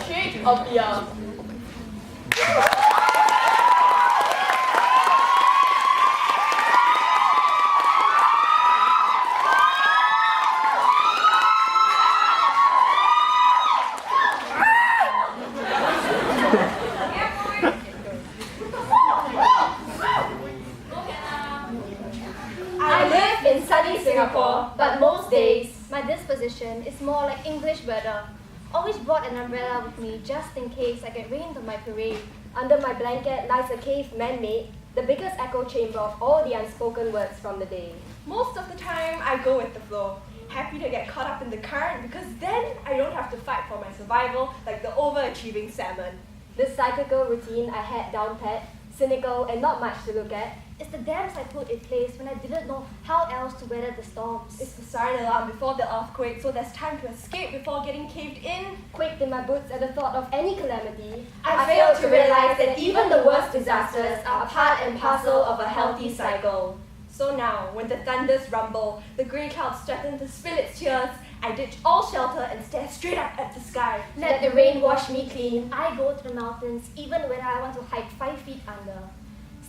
Trait of the Earth. I live in sunny Singapore, but most days, my disposition is more like English weather. Always brought an umbrella with me just in case I get rained on my parade. under my blanket lies a cave man-made, the biggest echo chamber of all the unspoken words from the day. Most of the time, I go with the flow. Happy to get caught up in the current because then I don't have to fight for my survival like the overachieving salmon. This cyclical routine I had down pat, cynical and not much to look at. It's the dams I put in place when I didn't know how else to weather the storms. It's the siren alarm before the earthquake, so there's time to escape before getting caved in. Quaked in my boots at the thought of any calamity, I failed to realize that even the worst disasters are part and parcel of a healthy cycle. So now, when the thunders rumble, the grey clouds threaten to spill its tears, I ditch all shelter and stare straight up at the sky. let the rain wash me clean. I go to the mountains even when I want to hide 5 feet under.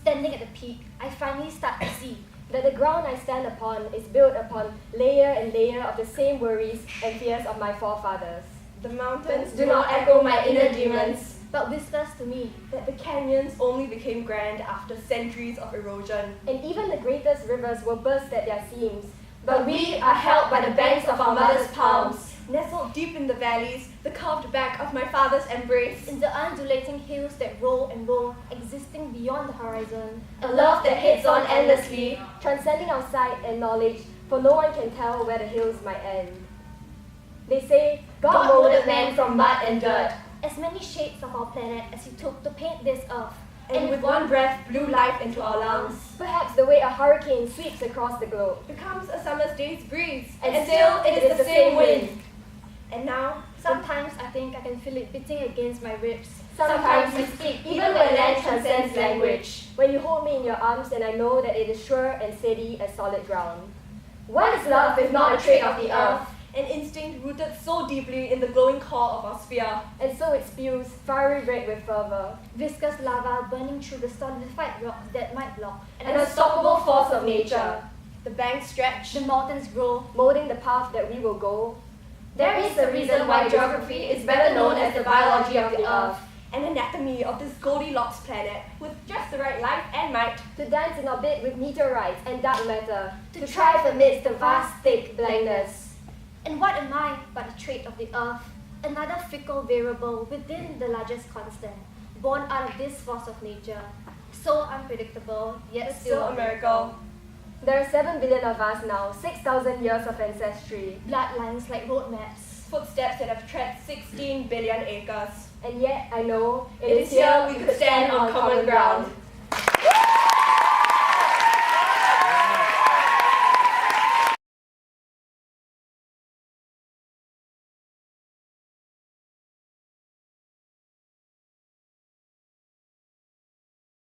Standing at the peak, I finally start to see That the ground I stand upon is built upon layer and layer of the same worries and fears of my forefathers. The mountains do not echo my inner demons, but whispers to me that the canyons only became grand after centuries of erosion. And even the greatest rivers will burst at their seams. But we are held by the banks of our mother's palms, nestled deep in the valleys, the curved back of my father's embrace. in the undulating hills that roll and roll, existing beyond the horizon. A love that hits on endlessly. Transcending our sight and knowledge, for no one can tell where the hills might end. They say, God molded man from mud and dirt, As many shades of our planet as he took to paint this earth. And with one breath blew life into our lungs. perhaps the way a hurricane sweeps across the globe. Becomes a summer's day's breeze, And still it is the same wind. And now, Sometimes I think I can feel it beating against my ribs. Sometimes we speak, even when land transcends language. When you hold me in your arms and I know that it is sure and steady as solid ground. What is love if not a trait of the earth? an instinct rooted so deeply in the glowing core of our sphere. And so it spews, fiery red with fervor. Viscous lava burning through the solidified rocks that might block. An unstoppable force of nature, The banks stretch, The mountains grow. molding the path that we will go. There is a reason why geography is better known as the biology of the earth, an anatomy of this Goldilocks planet with just the right life and might. To dance in orbit with meteorites and dark matter. To thrive amidst the vast, thick blankness. And what am I but a trait of the earth? Another fickle variable within the largest constant, born out of this force of nature. So unpredictable, yet It's still still a miracle. There are 7 billion of us now, 6,000 years of ancestry. Bloodlines like road maps. Footsteps that have tread 16 billion acres. And yet, I know It is here we could stand on common ground.